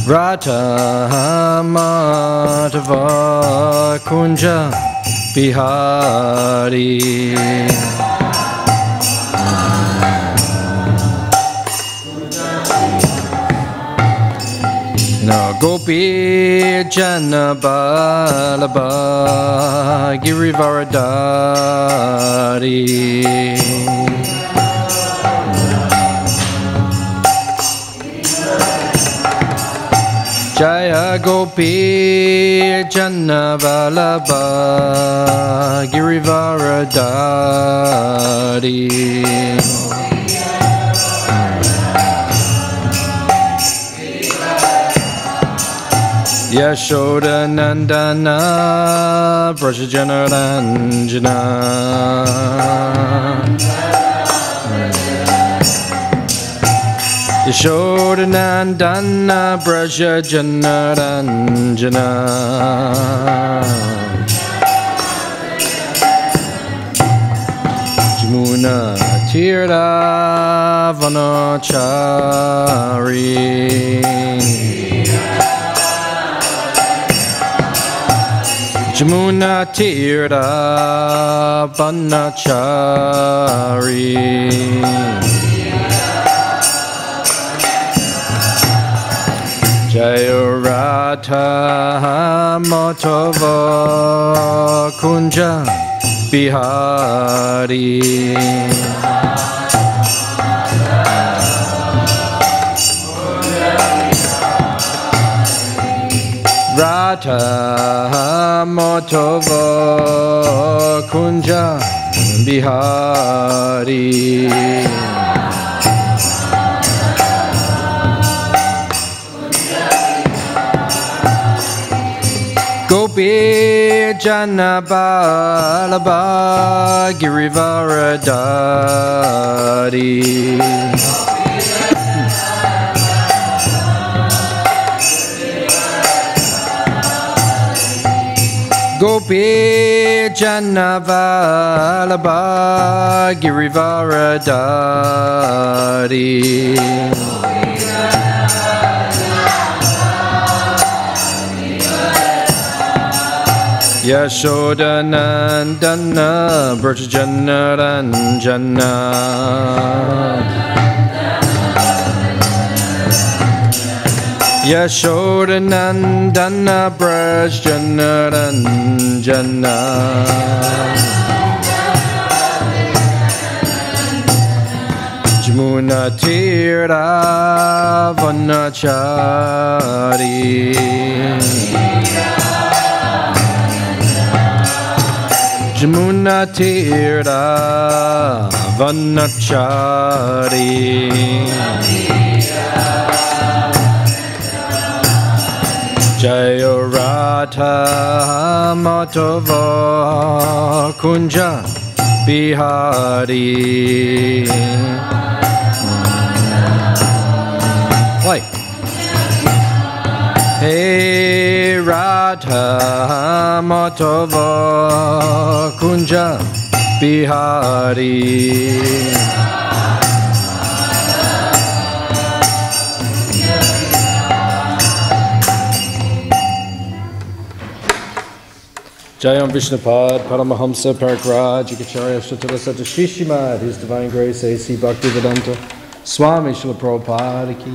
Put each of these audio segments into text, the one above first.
Radha Madhava Kunja Bihari No Gopi Jana Balabha Girivaradari Jaya Gopi Jana Vallabha Girivaradari Yashoda Nandana Brajajana Ranjana Yashoda Nandana Brajajana Ranjana Jamuna Tirtha Vanachari Jamuna Tirtha Vanachari Jaya Radha Madhava Kunja Bihari Radha Madhava Kunja Bihari Gopi Jana Balabha Girivaradari Gopi Jana Vallabha Girivaradari Yashoda Nandana Brajajana Ranjana Yashoda Nandana Brajajana Ranjana Jamuna Tirtha Vanachari Jamuna Tirtha Vanachari Jaya Radha Madhava Kunja Bihari Like Hey Radha Madhava Kunja Bihari Jayam Vishnupad Paramahamsa Parakraj Akacharya Shatara Sata Shishimad His Divine Grace A.C. Bhaktivedanta Swami Srila Prabhupada Ki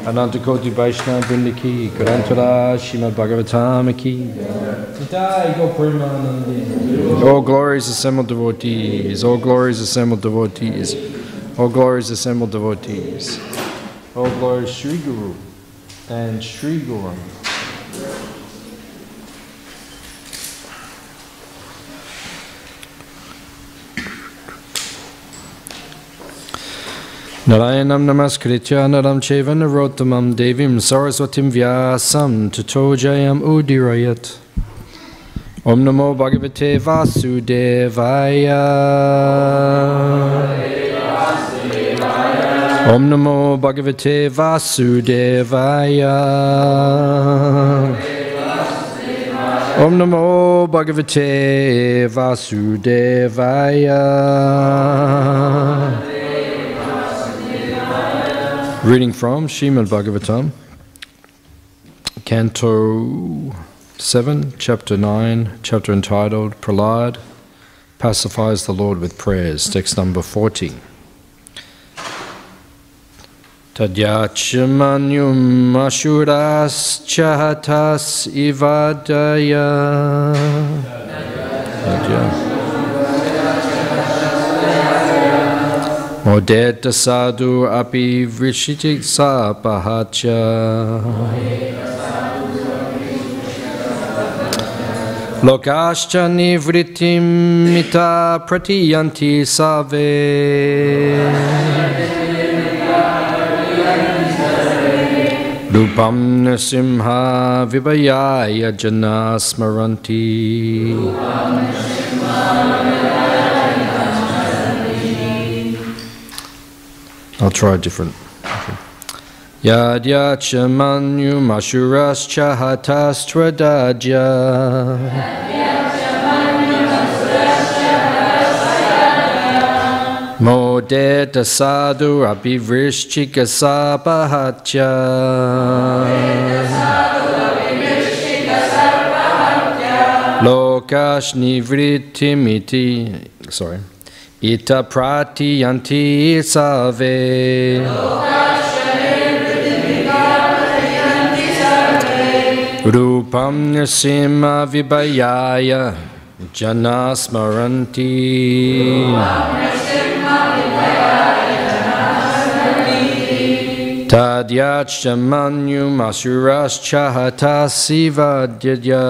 Ananta Koti Vaishnava Vrinda Ki Grantara Srimad Bhagavatam Ki Jai Go Premanandi All glories assembled devotees, all glories assembled devotees, all glories assembled devotees, all glories Sri Guru and Sri Guru. Narayanam namaskritya naram cheva narottamam devim saraswatim vyasam tato jayam udirayat. Om namo bhagavate vasudevaya. Om namo bhagavate vasudevaya. Om Namo Bhagavate Vasudevaya. Reading from Srimad Bhagavatam, Canto 7, Chapter 9, chapter entitled Prahlad Pacifies the Lord with Prayers, text number 40. Tadyachmanyum ashuras chahatas ivadaya. Modeta sadhu api vrishiti sapahacha. Lokascha nivritim mita pratiyanti save. Rupam Nrsimha Vibhayaya Jana Smaranti. I'll try a different. Yadyachmanyum ashuras chahatas tradajya. Modeta sadhu abhivrishchika sapahatya. Lokash nivritimiti. Sorry. Ita pratiyanti save. Rupam Nrsimha Vibhayaya Jana Smaranti. Tadyachmanyum asuras chahatas ivadya.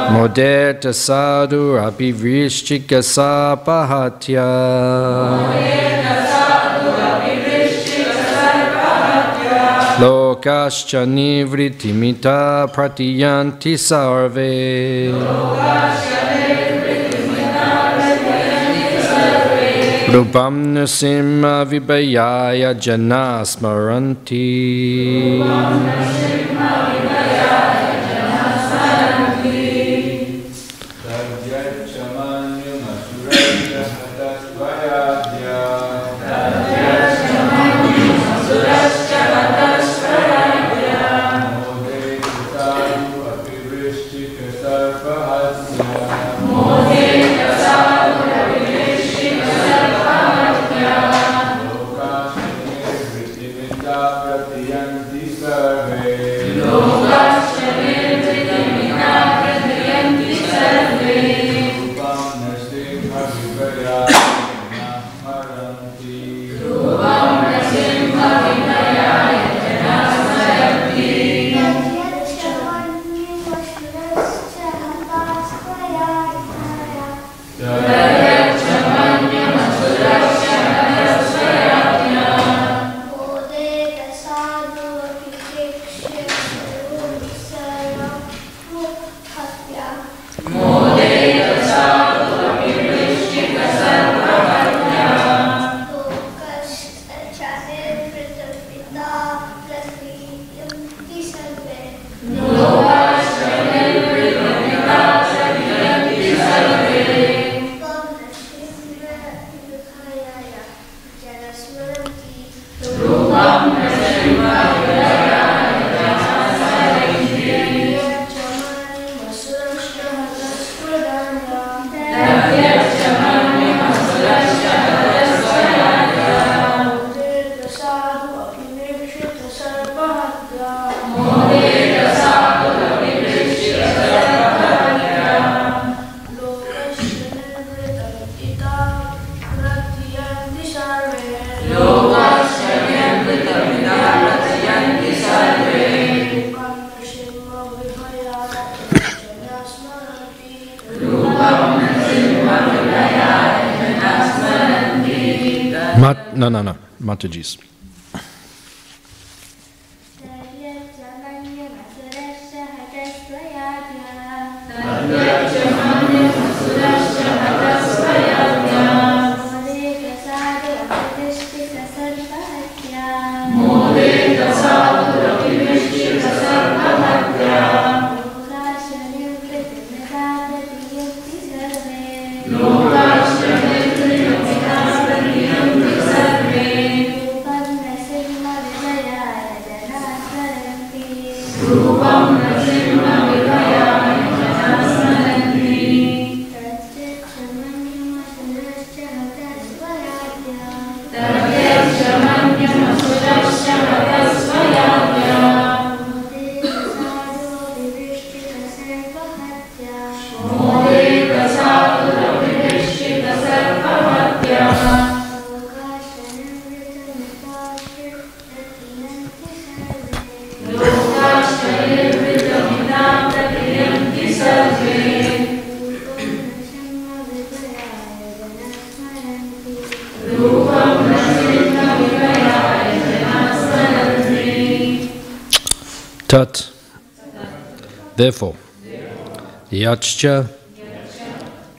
Modeta sadhu abhivrishchika sapahatya. Lokascha nivritimita pratiyanti sarve. Rupam Nrsimha Vibhayaya Jana Smaranti. No. Mataji's. Modeta Tat. Therefore, Yachcha,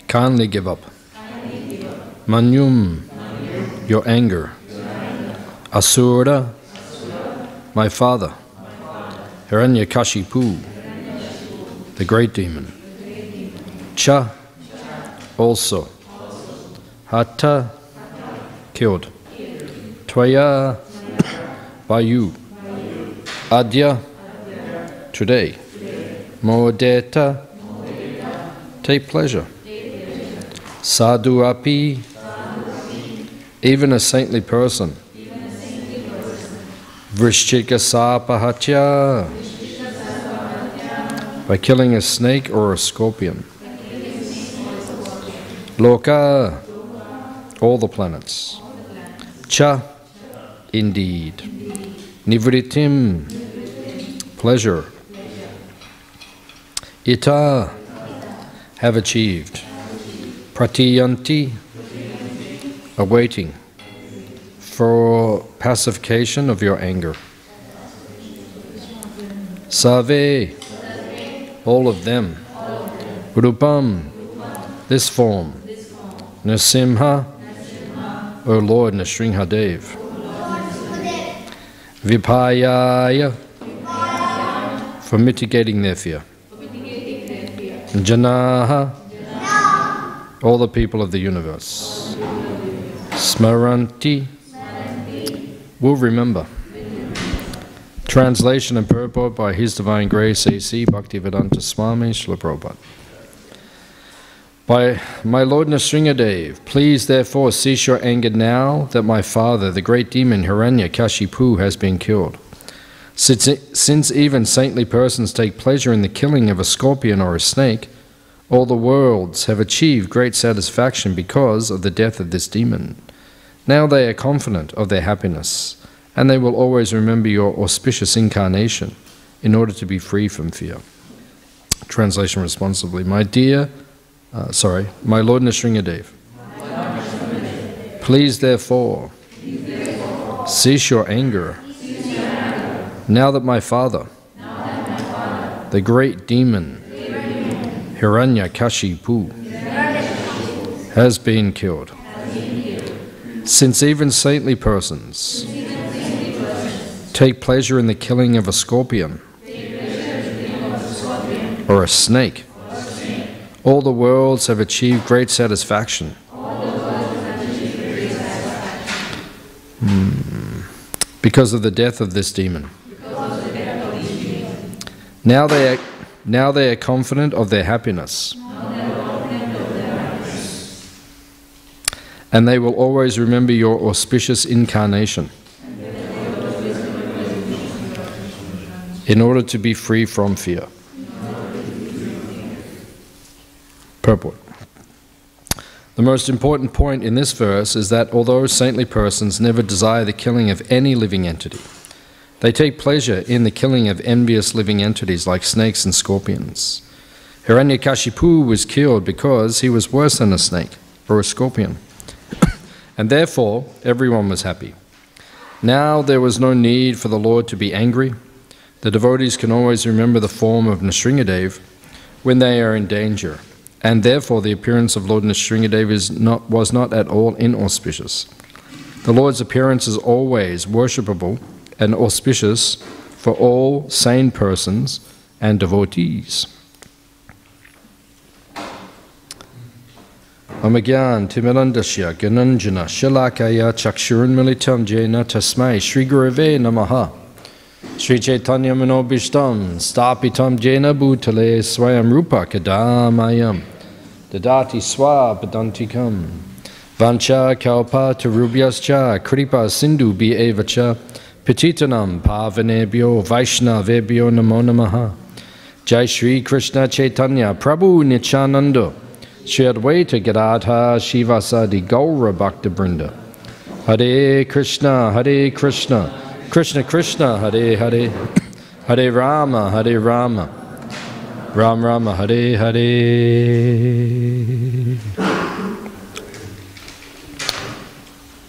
kindly give up. Manyum, your anger. Asura, my father. Hiranyakashipu, the great demon. Cha, also. Hata, killed. Tvaya, by you. Adya, today. Modeta, take pleasure. Sadhu api, even a saintly person. Vrishchika sapahatya, by killing a snake or a scorpion. Loka, all the planets. Cha, indeed. Nivritim, pleasure. Ita, have achieved. Pratiyanti, awaiting for pacification of your anger. Save, all of them. Rupam, this form. Nasimha, O Lord Nrsimhadev. Vipayaya, for mitigating their fear. Janaha, all the people of the universe. Smaranti, will remember. Translation and purport by His Divine Grace A.C. Bhaktivedanta Swami Srila Prabhupada. By my Lord Nrsimhadev, please therefore cease your anger now that my father, the great demon Hiranyakashipu, has been killed. Since even saintly persons take pleasure in the killing of a scorpion or a snake, all the worlds have achieved great satisfaction because of the death of this demon. Now they are confident of their happiness, and they will always remember your auspicious incarnation in order to be free from fear. Translation responsibly. My Lord Nrsimhadev, please therefore cease your anger now that my father, the great demon Hiranyakashipu, has been killed. Since even saintly persons take pleasure in the killing of a scorpion or a snake, all the worlds have achieved great satisfaction. Because of the death of this demon. Now they are confident of their happiness. And they will always remember your auspicious incarnation in order to be free from fear. Purport. The most important point in this verse is that although saintly persons never desire the killing of any living entity, they take pleasure in the killing of envious living entities like snakes and scorpions. Hiranyakashipu was killed because he was worse than a snake or a scorpion, and therefore everyone was happy. Now there was no need for the Lord to be angry. The devotees can always remember the form of Nrsimhadev when they are in danger, and therefore the appearance of Lord Nrsimhadev was not at all inauspicious. The Lord's appearance is always worshipable and auspicious for all sane persons and devotees. Amagyan Timirandasya Gananjana Shalakaya Chakshurun Militam Jena Tasmai Shri Gurave Namaha Shri Chaitanya Manobishtam Stapitam Jena Bhutale Swayam Rupa Kadamayam Dadati Swa Padantikam Vancha Kalpa Tarubhyascha Kripa Sindhu Bievacha Petitanam Pavanebhyo Vaishnavebhyo Namo Namaha Jai Shri Krishna Chaitanya Prabhu Nityananda Shri Advaita Gadadha Shivasadi Gaura Bhakta Brinda Hare Krishna Krishna Krishna Hare Hare Hare Rama Ram Rama Hare Hare.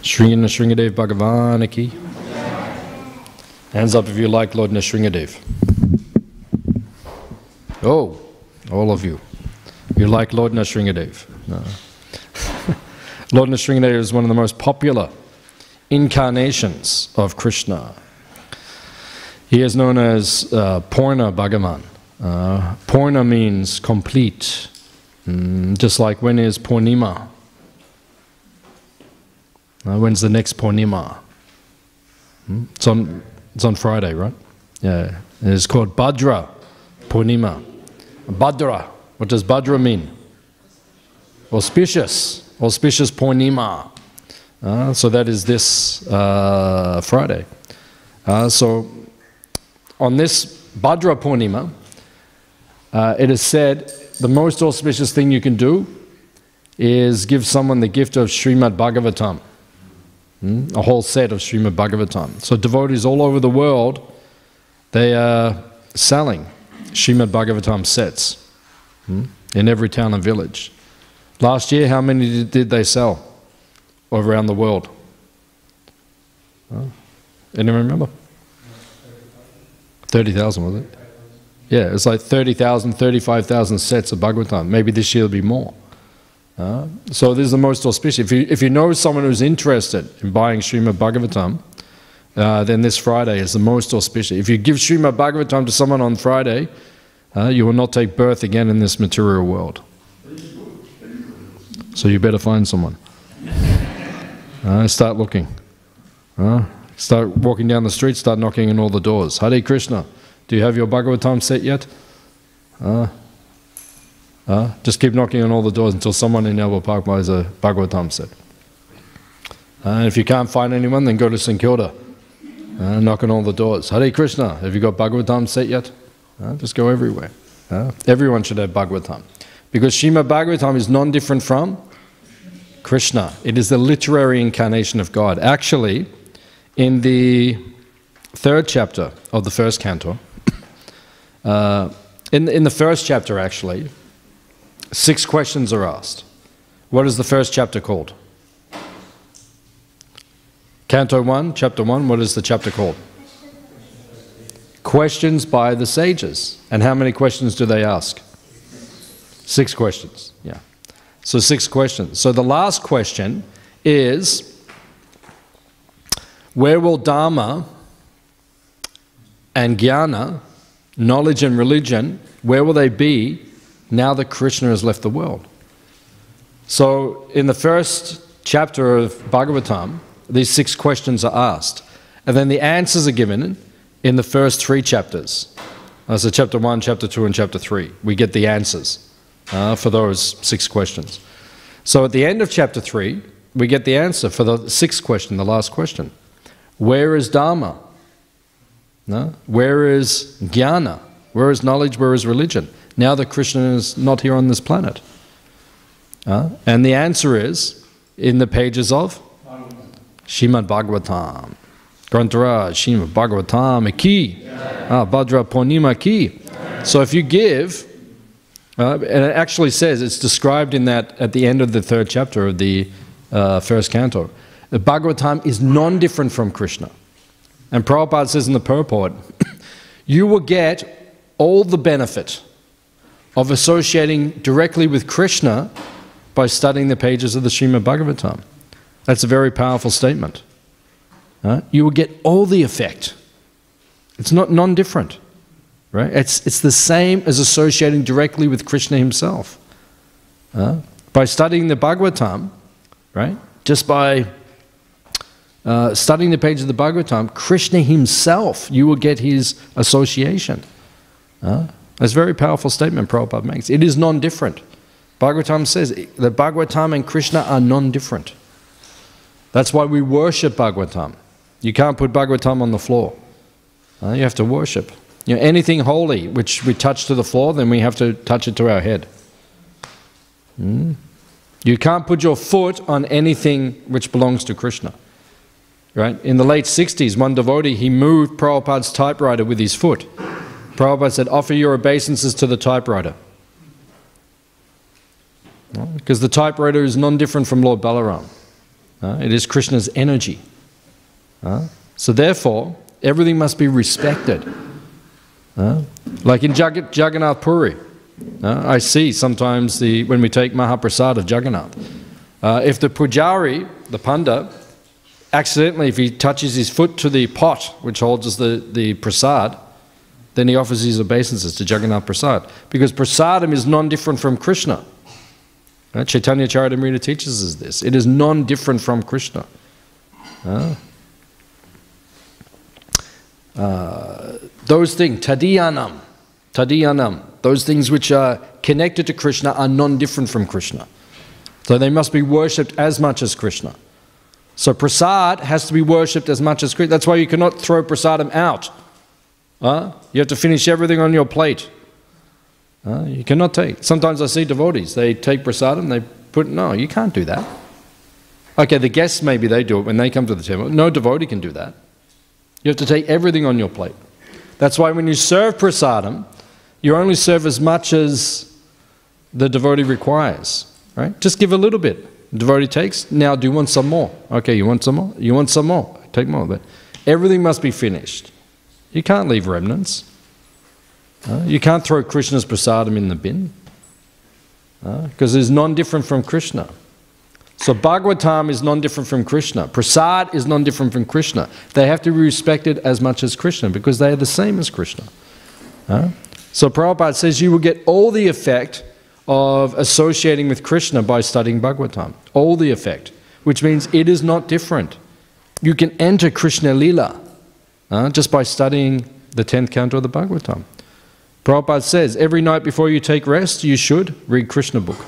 Shri Nrsimhadev Bhagavan ki. Hands up if you like Lord Nrsimhadev. Oh, all of you. You like Lord Nrsimhadev. No. Lord Nrsimhadev is one of the most popular incarnations of Krishna. He is known as Purna Bhagavan. Purna means complete. Just like when is Purnima? When's the next Purnima? It's on Friday, right? Yeah. It's called Bhadra Purnima. Bhadra. What does Bhadra mean? Auspicious. Auspicious Purnima. So that is this Friday. So on this Bhadra Purnima, it is said the most auspicious thing you can do is give someone the gift of Srimad Bhagavatam. A whole set of Srimad Bhagavatam. So devotees all over the world, they are selling Srimad Bhagavatam sets in every town and village. Last year, how many did they sell around the world? Anyone remember? 30,000, was it? Yeah, it's like 30,000, 35,000 sets of Bhagavatam. Maybe this year it'll be more. So this is the most auspicious. If you know someone who's interested in buying Srimad Bhagavatam, then this Friday is the most auspicious. If you give Srimad Bhagavatam to someone on Friday, you will not take birth again in this material world. So you better find someone. Start looking. Start walking down the street, start knocking on all the doors. Hare Krishna, do you have your Bhagavatam set yet? Just keep knocking on all the doors until someone in Elbow Park buys a Bhagavatam set. And if you can't find anyone, then go to St Kilda. Knock on all the doors. Hare Krishna, have you got Bhagavatam set yet? Just go everywhere. Everyone should have Bhagavatam. Because Srimad Bhagavatam is non-different from Krishna. It is the literary incarnation of God. Actually, in the 3rd chapter of the 1st canto, in the 1st chapter actually, 6 questions are asked. What is the 1st chapter called? Canto 1, chapter 1, what is the chapter called? Questions by the sages. And how many questions do they ask? 6 questions, yeah. So 6 questions. So the last question is, where will Dharma and Jnana, knowledge and religion, where will they be now that Krishna has left the world? So in the 1st chapter of Bhagavatam, these 6 questions are asked. And then the answers are given in the first 3 chapters. So chapter 1, chapter 2, and chapter 3. We get the answers for those 6 questions. So at the end of chapter 3, we get the answer for the 6th question, the last question. Where is Dharma? Where is Jnana? Where is knowledge? Where is religion? Now that Krishna is not here on this planet. And the answer is in the pages of Srimad Bhagavatam. Grantaraj, Srimad Bhagavatam ki. Bhadra Purnima ki. So if you give, and it actually says, it's described in that at the end of the 3rd chapter of the 1st canto, the Bhagavatam is non-different from Krishna. And Prabhupada says in the purport, you will get all the benefit of associating directly with Krishna by studying the pages of the Srimad Bhagavatam. That's a very powerful statement. You will get all the effect. It's not non-different. Right? It's the same as associating directly with Krishna himself. By studying the Bhagavatam, right? Just by studying the page of the Bhagavatam, Krishna himself, you will get his association. That's a very powerful statement Prabhupada makes. It is non-different. Bhagavatam says that Bhagavatam and Krishna are non-different. That's why we worship Bhagavatam. You can't put Bhagavatam on the floor. You have to worship. You know, anything holy which we touch to the floor, then we have to touch it to our head. You can't put your foot on anything which belongs to Krishna. Right? In the late 60s, one devotee, he moved Prabhupada's typewriter with his foot. Prabhupada said, offer your obeisances to the typewriter. Because the typewriter is non-different from Lord Balaram. It is Krishna's energy. So therefore, everything must be respected. Like in Jagannath Puri, I see sometimes when we take Mahaprasad of Jagannath, if the pujari, the panda, accidentally, if he touches his foot to the pot which holds the prasad, then he offers his obeisances to Jagannath Prasad. Because prasadam is non-different from Krishna. Chaitanya Charitamrita teaches us this. It is non-different from Krishna. Those things, tadiyanam, those things which are connected to Krishna are non-different from Krishna. So they must be worshipped as much as Krishna. So prasad has to be worshipped as much as Krishna. That's why you cannot throw prasadam out. You have to finish everything on your plate. You cannot take. Sometimes I see devotees, they take prasadam, they put, no, you can't do that. Okay, the guests maybe they do it when they come to the temple. No devotee can do that. You have to take everything on your plate. That's why when you serve prasadam, you only serve as much as the devotee requires. Right? Just give a little bit. The devotee takes, now do you want some more? Okay, you want some more? You want some more? Take more. But everything must be finished. You can't leave remnants. You can't throw Krishna's prasadam in the bin. Because it's non-different from Krishna. So Bhagavatam is non-different from Krishna. Prasad is non-different from Krishna. They have to be respected as much as Krishna because they are the same as Krishna. So Prabhupada says you will get all the effect of associating with Krishna by studying Bhagavatam. All the effect. Which means it is not different. You can enter Krishna Lila just by studying the 10th canto of the Bhagavatam. Prabhupada says, every night before you take rest, you should read Krishna book.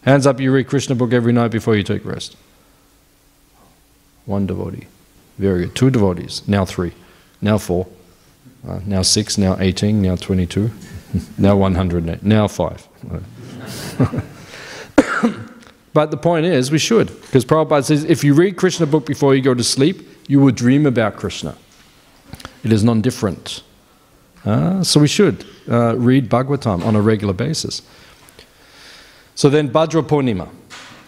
Hands up, you read Krishna book every night before you take rest. One devotee. Very good. 2 devotees. Now 3. Now 4. Now 6. Now 18. Now 22. Now 108. Now 5. But the point is, we should. Because Prabhupada says, if you read Krishna book before you go to sleep, you will dream about Krishna. It is non-different. So we should read Bhagavatam on a regular basis. So then Bhadra Purnima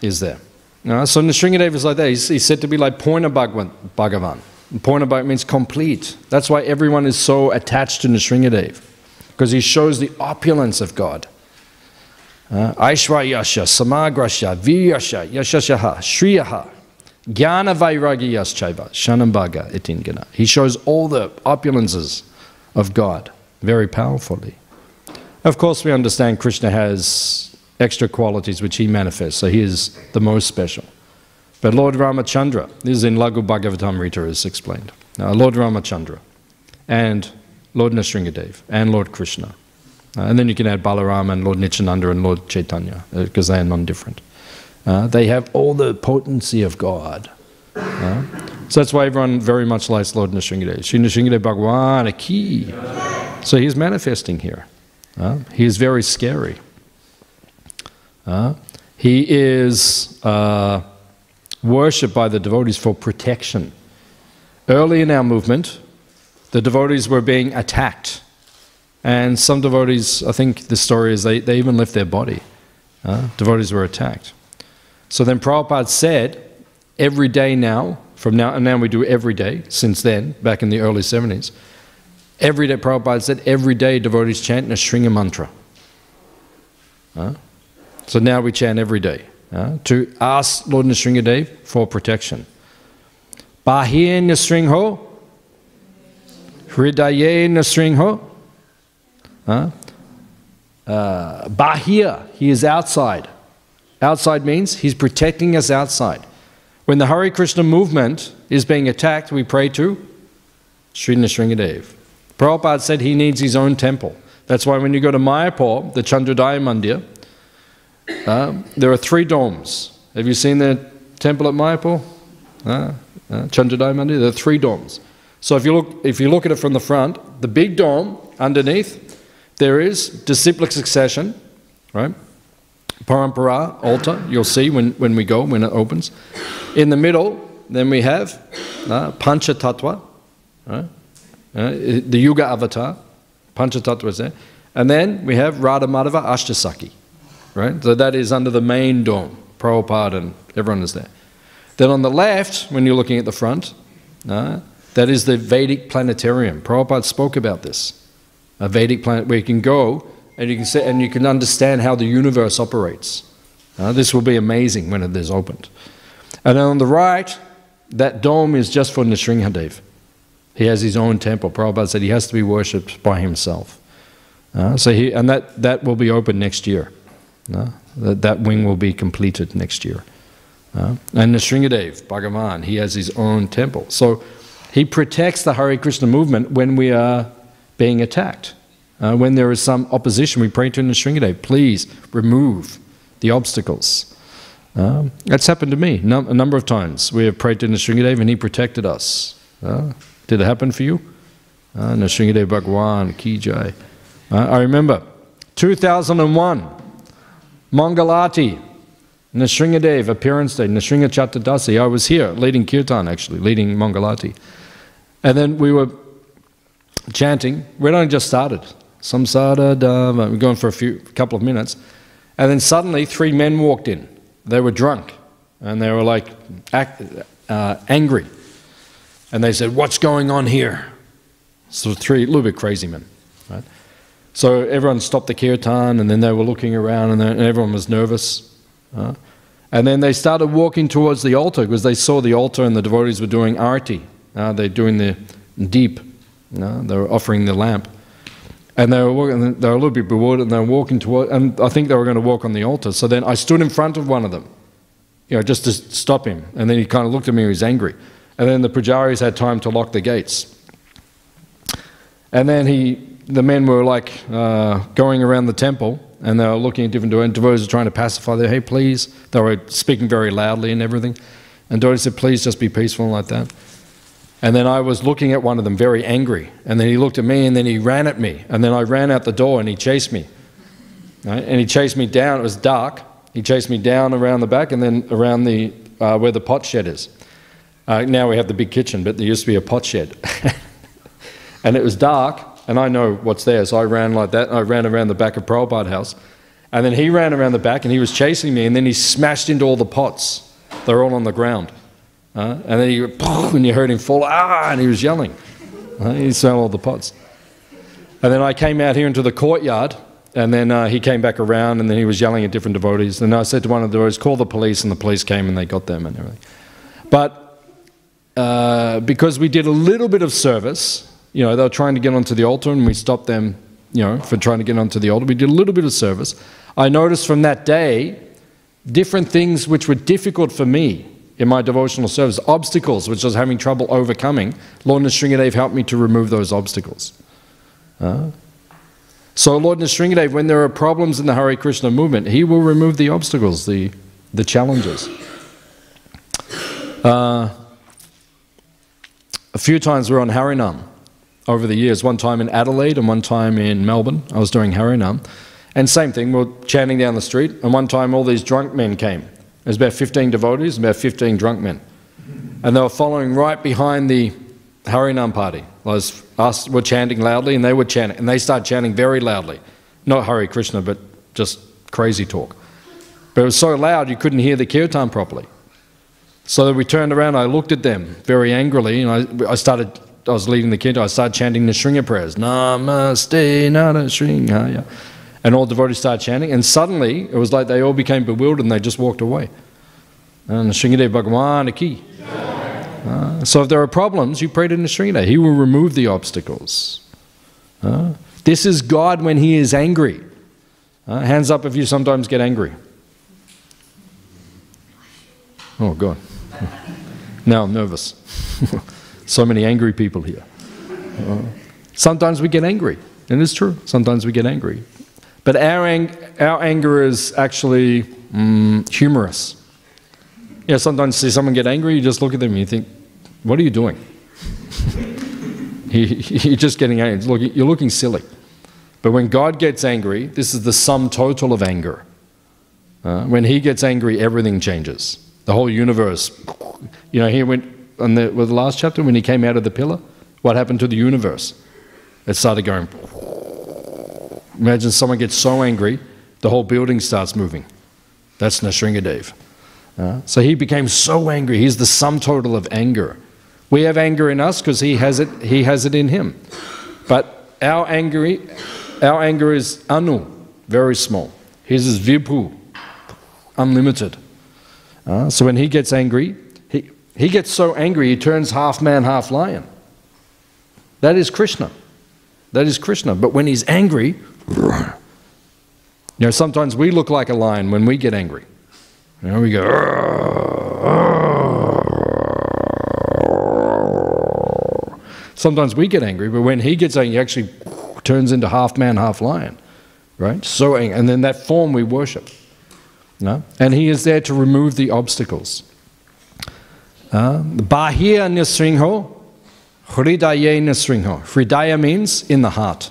is there. So Nrsingadev is like that. He's said to be like Purna Bhagavan. Purna Bhagavan means complete. That's why everyone is so attached to Nrsingadev. Because he shows the opulence of God. Aishvaryasya, Samagrasya, Viryasya, Yashasyaha, Shriyaha, Jnana Vairagyyaschaiva, Shanambaga Itingana. He shows all the opulences of God very powerfully. Of course, we understand Krishna has extra qualities which he manifests, so he is the most special. But Lord Ramachandra, this is in Laghu Bhagavatamrita is explained. Lord Ramachandra and Lord Nrsingadev and Lord Krishna. And then you can add Balarama and Lord Nityananda and Lord Chaitanya because they are non-different. They have all the potency of God. So that's why everyone very much likes Lord Nrsingadev. Shri Nrsingadev Bhagwan Ki. So he's manifesting here. He is very scary. He is worshipped by the devotees for protection. Early in our movement, the devotees were being attacked. And some devotees, I think the story is they even left their body. Devotees were attacked. So then Prabhupada said, every day now, from now, and now we do every day, since then, back in the early 70s, every day, Prabhupada said, every day devotees chant Nrsinga mantra. So now we chant every day to ask Lord Nrsingadev for protection. Bahir Nrsimho, Hridaye Nrsimho. Bahir, he is outside. Outside means he's protecting us outside. When the Hare Krishna movement is being attacked, we pray to Sri Nrsingadev. Prabhupada said he needs his own temple. That's why when you go to Mayapur, the Chandrodaya Mandir, there are 3 domes. Have you seen the temple at Mayapur? Chandrodaya Mandir, there are 3 domes. So if you look at it from the front, the big dome underneath, there is disciplic succession, right? Parampara, altar, you'll see when it opens. In the middle, then we have Pancha Tattva, right? The Yuga Avatar, Pancha Tattva is there. And then we have Radha Madhava Ashtasaki, right? So that is under the main dome. Prabhupada and everyone is there. Then on the left, when you're looking at the front, that is the Vedic planetarium. Prabhupada spoke about this. a Vedic planet where you can go and you can see, and you can understand how the universe operates. This will be amazing when it is opened. And on the right, that dome is just for Nrsingadev. He has his own temple. Prabhupada said he has to be worshipped by himself. And that will be open next year. That wing will be completed next year. And Nrsingadev, Bhagavan, he has his own temple. So he protects the Hare Krishna movement when we are being attacked. When there is some opposition, we pray to Nrsingadev, please remove the obstacles. That's happened to me a number of times. We have prayed to Nrsingadev and he protected us. Did it happen for you? Nrsingadev Bhagwan, Ki Jai. I remember 2001, Mangalati, Nrsingadev appearance day, Nrsinga Chattadasi. I was here leading Kirtan actually, leading Mangalati. And then we were chanting. We'd only just started. Samsara Dhamma. We're going for a couple of minutes. And then suddenly 3 men walked in. They were drunk. And they were like angry. And they said, what's going on here? So 3 a little bit crazy men. Right? So everyone stopped the kirtan and then they were looking around and everyone was nervous. And then they started walking towards the altar because they saw the altar and the devotees were doing arati. They're doing the deep. They were offering the lamp. And they were walking, they were a little bit bewildered and they were walking toward, and I think they were going to walk on the altar. So then I stood in front of one of them, just to stop him. And then he kind of looked at me and he was angry. And then the pujaris had time to lock the gates. And then the men were like going around the temple and they were looking at different devotees were trying to pacify them. Hey, please. They were speaking very loudly and everything. And devotees said, please just be peaceful like that. And then I was looking at one of them very angry. And then he looked at me and then he ran at me. And then I ran out the door and he chased me. Right? And he chased me down. It was dark. He chased me down around the back and then around the where the pot shed is. Now we have the big kitchen, but there used to be a pot shed. And it was dark, and I know what's there, so I ran like that. I ran around the back of Prabhupada House. And then he ran around the back, and he was chasing me, and then he smashed into all the pots. They were all on the ground. And then and you heard him fall, and he was yelling. He smelled all the pots. And then I came out here into the courtyard, and then he came back around, and then he was yelling at different devotees. And I said to one of the devotees, call the police, and the police came, and they got them and everything. But because we did a little bit of service, they were trying to get onto the altar, and we stopped them, for trying to get onto the altar. We did a little bit of service. I noticed from that day, different things which were difficult for me in my devotional service, obstacles which I was having trouble overcoming. Lord Nrsingadev helped me to remove those obstacles. So Lord Nrsingadev, when there are problems in the Hare Krishna movement, he will remove the obstacles, the challenges. A few times we're on Harinam over the years, one time in Adelaide and one time in Melbourne. I was doing Harinam. And same thing, we were chanting down the street, and one time all these drunk men came. There's about 15 devotees and about 15 drunk men. And they were following right behind the Harinam party. Us were chanting loudly and they were chanting, and they started chanting very loudly. Not Hare Krishna, but just crazy talk. But it was so loud you couldn't hear the kirtan properly. So that we turned around, I looked at them very angrily, and I was leading the kirtan, I started chanting the Nrsinga prayers. Namaste, Nrsinga. And all devotees started chanting, and suddenly it was like they all became bewildered and they just walked away. And Nrsingadev Bhagwan Ki. So if there are problems, you pray to Nrsingadev. He will remove the obstacles. This is God when He is angry. Hands up if you sometimes get angry. Oh God. Now I'm nervous. So many angry people here. Sometimes we get angry, and it's true. Sometimes we get angry. But our anger is actually humorous. Sometimes you see someone get angry, you just look at them and you think, what are you doing? You're just getting angry. You're looking silly. But when God gets angry, this is the sum total of anger. When He gets angry, everything changes. The whole universe. He went, with the last chapter, when He came out of the pillar, what happened to the universe? It started going. Imagine someone gets so angry, the whole building starts moving. That's Nrsingadev. So he became so angry. He's the sum total of anger. We have anger in us because he has it in him. But our anger is anu, very small. His is vibhu, unlimited. So when he gets angry, he gets so angry he turns half man, half lion. That is Krishna. That is Krishna. But when he's angry, sometimes we look like a lion when we get angry. We go, sometimes we get angry, but when he gets angry, he actually turns into half man, half lion. Right? So angry. And then that form we worship. And he is there to remove the obstacles. Bahya nisringho, hridaya nisringho. Hridaya means in the heart.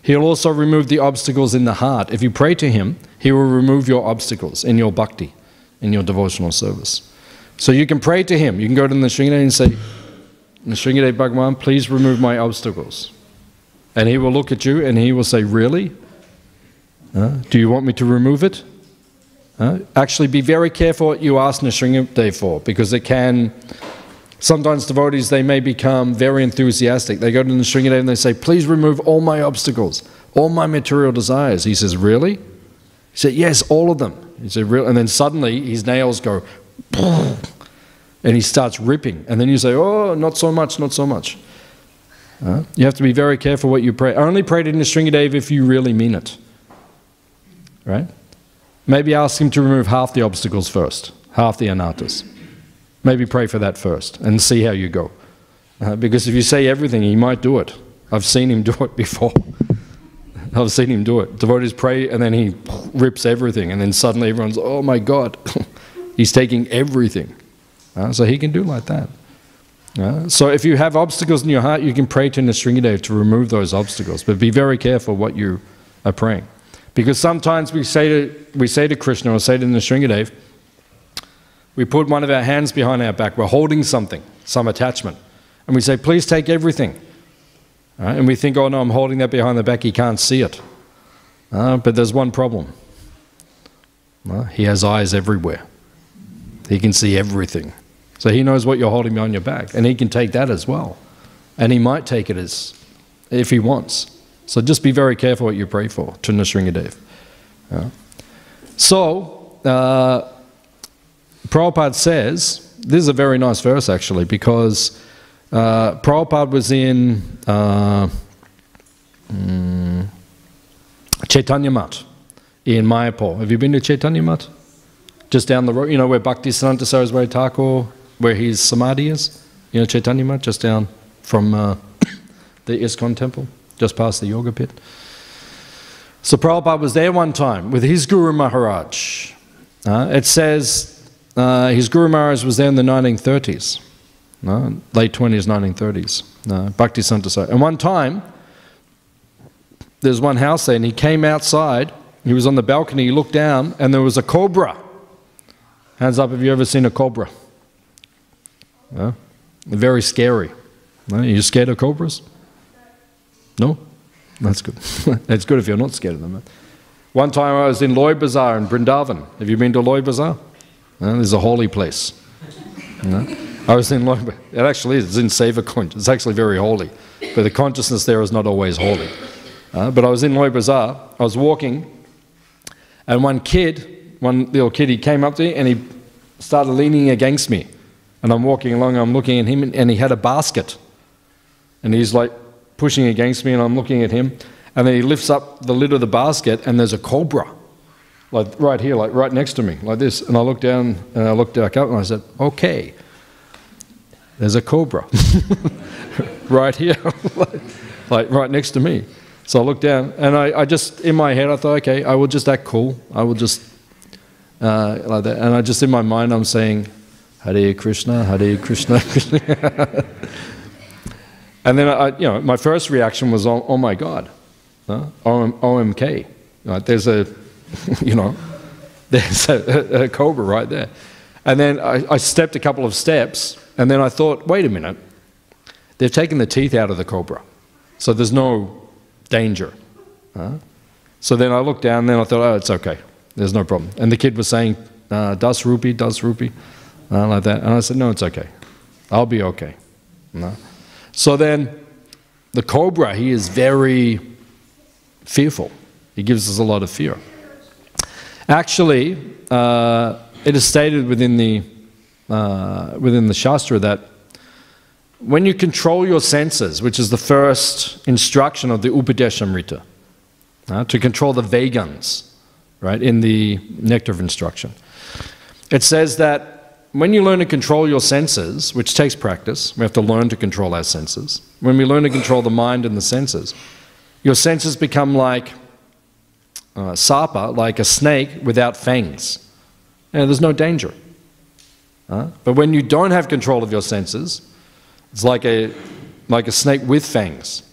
He'll also remove the obstacles in the heart. If you pray to him, he will remove your obstacles in your bhakti, in your devotional service. So you can pray to him. You can go to Nrsingadev and say, Nrsingadev Bhagavan, please remove my obstacles. And he will look at you and he will say, really? Do you want me to remove it? Actually, be very careful what you ask Nrsingadev for, because it can, sometimes devotees, they may become very enthusiastic. They go to Nrsingadev and they say, please remove all my obstacles, all my material desires. He says, really? He said, yes, all of them. He said, really? And then suddenly his nails go, and he starts ripping. And then you say, oh, not so much, not so much. You have to be very careful what you pray. Only pray to Nrsingadev if you really mean it. Right? Maybe ask him to remove half the obstacles first, half the anarthas. Maybe pray for that first and see how you go. Because if you say everything, he might do it. I've seen him do it before. I've seen him do it. Devotees pray and then he rips everything, and then suddenly everyone's, oh my God, he's taking everything. So he can do like that. So if you have obstacles in your heart, you can pray to Nrsingadev to remove those obstacles. But be very careful what you are praying. Because sometimes we say to Krishna or say to Nrsingadev, we put one of our hands behind our back, we're holding something, some attachment, and we say, please take everything. And we think, oh no, I'm holding that behind the back, he can't see it. But there's one problem. He has eyes everywhere. He can see everything. So he knows what you're holding behind your back, and he can take that as well. And he might take it as, if he wants. So just be very careful what you pray for to Nrsingadev. So, Prabhupada says, this is a very nice verse actually, because Prabhupada was in Chaitanya Mat in Mayapur. Have you been to Chaitanya Mat? Just down the road, you know where Bhaktisiddhanta Saraswati Thakur, where his samadhi is? You know Chaitanya Mat, just down from the ISKCON temple, just past the yoga pit. So Prabhupada was there one time with his Guru Maharaj. It says his Guru Maharaj was there in the 1930s, late 20s, 1930s, Bhaktisiddhanta Saraswati. And one time, there's one house there, and he came outside, he was on the balcony, he looked down, and there was a cobra. Hands up, have you ever seen a cobra? Very scary. Are you scared of cobras? No? That's good. It's good if you're not scared of them. One time I was in Loy Bazaar in Vrindavan. Have you been to Loy Bazaar? There's a holy place. I was in Loy Bazaar. It actually is. It's in Seva Kunj. It's actually very holy. But the consciousness there is not always holy. But I was in Loy Bazaar. I was walking, and one little kid, he came up to me and he started leaning against me. And I'm walking along, I'm looking at him, and he had a basket. And he's like pushing against me, and I'm looking at him. And then he lifts up the lid of the basket, and there's a cobra. Like right here, like right next to me, like this. And I looked down, and I looked back up, and I said, okay, there's a cobra. Right here, like right next to me. So I looked down, and I just, in my head, I thought, okay, I will just act cool. I will just, like that. And I just, in my mind, I'm saying, Hare Krishna, Hare Krishna, Krishna. And then, my first reaction was, oh my God, OMK. There's a, there's a cobra right there. And then I stepped a couple of steps, and then I thought, wait a minute, they've taken the teeth out of the cobra, so there's no danger. So then I looked down, and then I thought, oh, it's okay, there's no problem. And the kid was saying, das rupee, like that. And I said, no, it's okay, I'll be okay. So then the cobra, he is very fearful. He gives us a lot of fear. Actually, it is stated within the Shastra that when you control your senses, which is the first instruction of the Upadeshamrita, to control the vegans, right, in the nectar of instruction, it says that when you learn to control your senses, which takes practice, we have to learn to control our senses. When we learn to control the mind and the senses, your senses become like sapa, like a snake without fangs. And there's no danger. But when you don't have control of your senses, it's like a snake with fangs.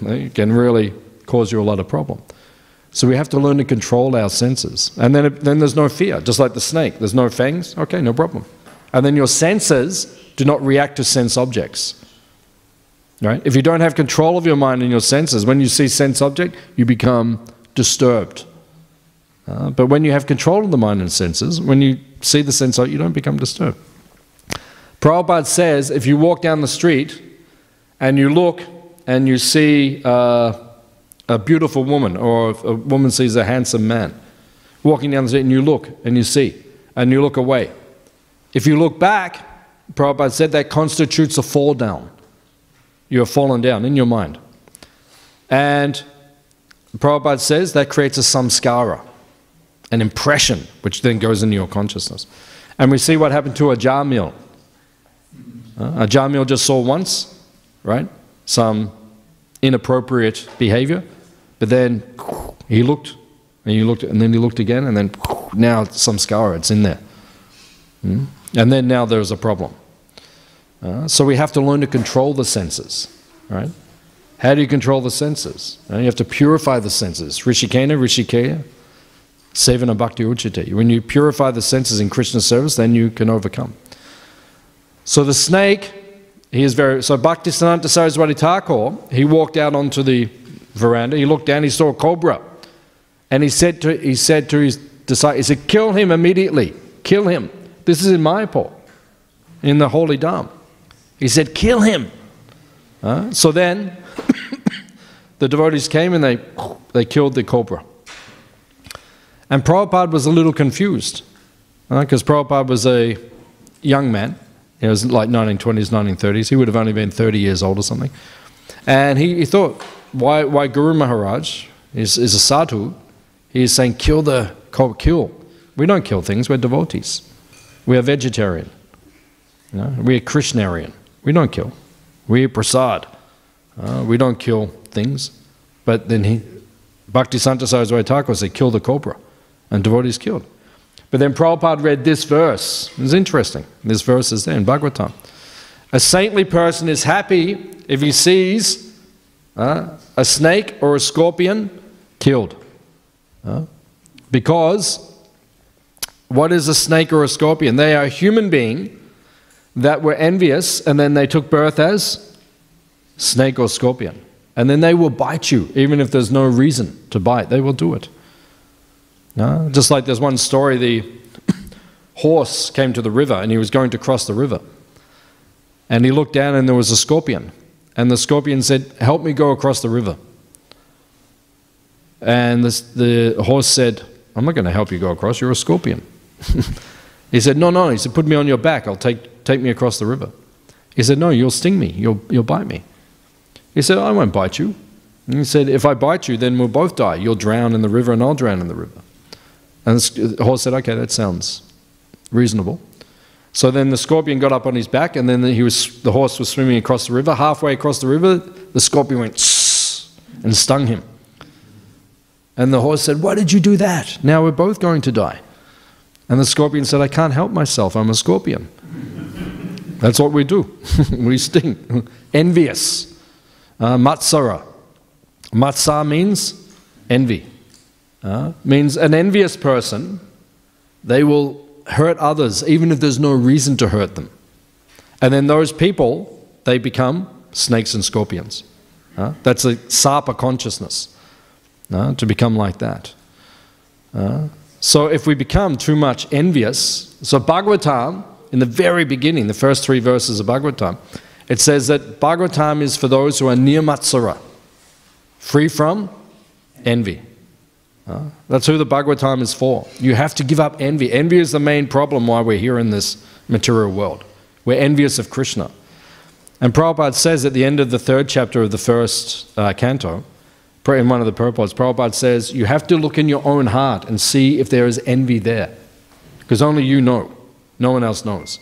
It can really cause you a lot of problem. So we have to learn to control our senses. And then there's no fear, just like the snake. There's no fangs, okay, no problem. And then your senses do not react to sense objects. Right? If you don't have control of your mind and your senses, when you see sense object, you become disturbed. But when you have control of the mind and senses, when you see the sense object, you don't become disturbed. Prabhupada says, if you walk down the street and you look and you see a beautiful woman, or if a woman sees a handsome man walking down the street and you look and you see, and you look away. If you look back, Prabhupada said that constitutes a fall down. You have fallen down in your mind. And Prabhupada says that creates a samskara, an impression, which then goes into your consciousness. And we see what happened to Ajamil. Ajamil just saw once, right, some inappropriate behavior, but then he looked, and you looked, and then he looked again, and then now samskara, it's in there. And then now there's a problem. So we have to learn to control the senses, right? How do you control the senses? You have to purify the senses. Rishikena, Rishikeya, Sevana Bhakti Uchite. When you purify the senses in Krishna's service, then you can overcome. So the snake, so Bhaktisiddhanta Saraswati Thakur, he walked out onto the veranda, he looked down, he saw a cobra. And he said to his disciple, he said, kill him immediately, kill him. This is in Mayapur, in the Holy Dham. He said, kill him. So then, the devotees came and they killed the cobra. And Prabhupada was a little confused, because Prabhupada was a young man. He was like 1920s, 1930s. He would have only been 30 years old or something. And he thought, why Guru Maharaj is a sadhu? He is saying, kill the cobra, kill. We don't kill things, we're devotees. We are vegetarian. We are Krishnarian. We don't kill. We are prasad. We don't kill things. But then Bhaktisiddhanta Saraswati Thakur said, kill the cobra. And devotees killed. But then Prabhupada read this verse. It's interesting. This verse is there in Bhagavatam. A saintly person is happy if he sees a snake or a scorpion killed. Because what is a snake or a scorpion? They are a human being that were envious, and then they took birth as snake or scorpion. And then they will bite you, even if there's no reason to bite. They will do it. Just like there's one story, the horse came to the river and he was going to cross the river. And he looked down and there was a scorpion. And the scorpion said, help me go across the river. And the horse said, I'm not going to help you go across, you're a scorpion. He said, no. He said, put me on your back, I'll take me across the river. He said, no, you'll sting me, you'll bite me. He said, I won't bite you. And he said, if I bite you, then we'll both die. You'll drown in the river and I'll drown in the river. And the horse said, okay, that sounds reasonable. So then the scorpion got up on his back, and then the horse was swimming across the river. Halfway across the river, the scorpion went and stung him. And the horse said, why did you do that? Now we're both going to die. And the scorpion said, I can't help myself, I'm a scorpion. That's what we do. We sting. Envious. Matsara. Matsa means envy. Means an envious person, they will hurt others even if there's no reason to hurt them. And then those people, they become snakes and scorpions. That's a sapa consciousness, to become like that. So if we become too much envious, so Bhagavatam, in the very beginning, the first 3 verses of Bhagavatam, It says that Bhagavatam is for those who are nirmatsara, free from envy. That's who the Bhagavatam is for. You have to give up envy. Envy is the main problem why we're here in this material world. We're envious of Krishna. And Prabhupada says at the end of the 3rd chapter of the 1st canto, in one of the purports, Prabhupada says, you have to look in your own heart and see if there is envy there. Because only you know. No one else knows.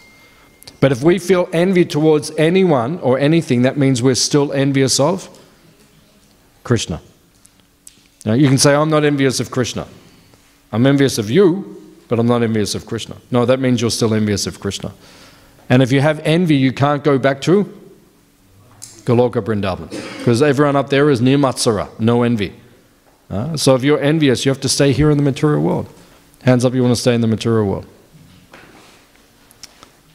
But if we feel envy towards anyone or anything, that means we're still envious of Krishna. Now, you can say, I'm not envious of Krishna. I'm envious of you, but I'm not envious of Krishna. No, that means you're still envious of Krishna. And if you have envy, you can't go back to Goloka Vrindavan. Because everyone up there is nirmatsara, no envy. So if you're envious, you have to stay here in the material world. Hands up, you want to stay in the material world.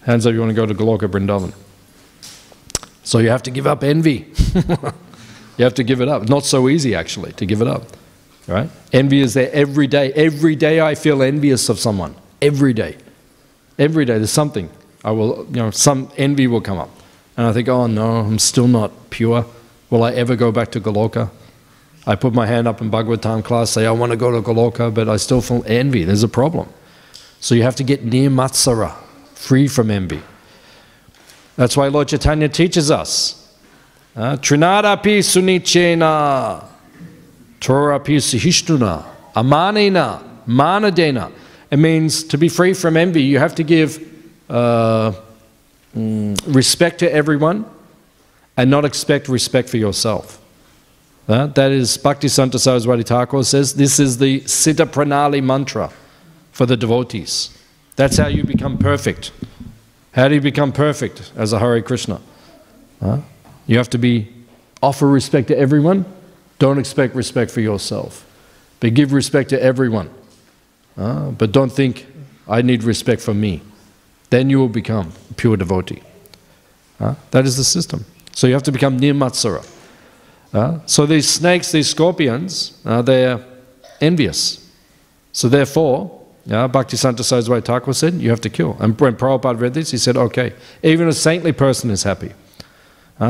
Hands up, you want to go to Goloka Vrindavan. So you have to give up envy. You have to give it up. Not so easy, actually, to give it up. Right? Envy is there every day. Every day I feel envious of someone. Every day. Every day there's something. Some envy will come up. And I think, oh no, I'm still not pure. Will I ever go back to Goloka? I put my hand up in Bhagavatam class, say I want to go to Goloka, but I still feel envy. There's a problem. So you have to get nirmatsara, free from envy. That's why Lord Chaitanya teaches us. Trinadapi sunichena, torapi suhishtuna, amanena, manadena. It means to be free from envy, you have to give respect to everyone and not expect respect for yourself. That is, Bhaktisanta Saraswati Thakur says, this is the Siddha Pranali mantra for the devotees. That's how you become perfect. How do you become perfect as a Hare Krishna? You have to offer respect to everyone. Don't expect respect for yourself. But give respect to everyone. But don't think, I need respect for me. Then you will become a pure devotee. That is the system. So you have to become nirmatsara. So these snakes, these scorpions, they're envious. So therefore, Bhaktisanta Saraswati Thakur said, you have to kill. And when Prabhupada read this, he said, okay, even a saintly person is happy.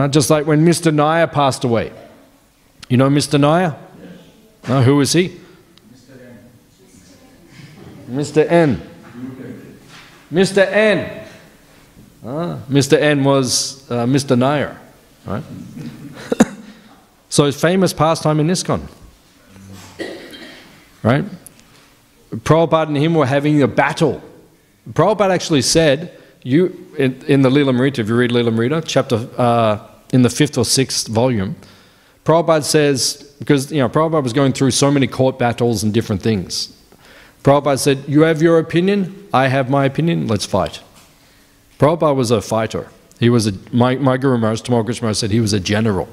Just like when Mr. Nair passed away. You know Mr. Nair? Yes. Who is he? Mr. N. Mr. N. Mr. N was Mr. Nair. Right? So his famous pastime in ISKCON. Right? Prabhupada and him were having a battle. Prabhupada actually said, in the Lilamrita, if you read Lilamrita, chapter in the 5th or 6th volume, Prabhupada says, because Prabhupada was going through so many court battles and different things. Prabhupada said, you have your opinion, I have my opinion, let's fight. Prabhupada was a fighter. He was my Guru Maharaj, Tamal Krishna Maharaj, said he was a general.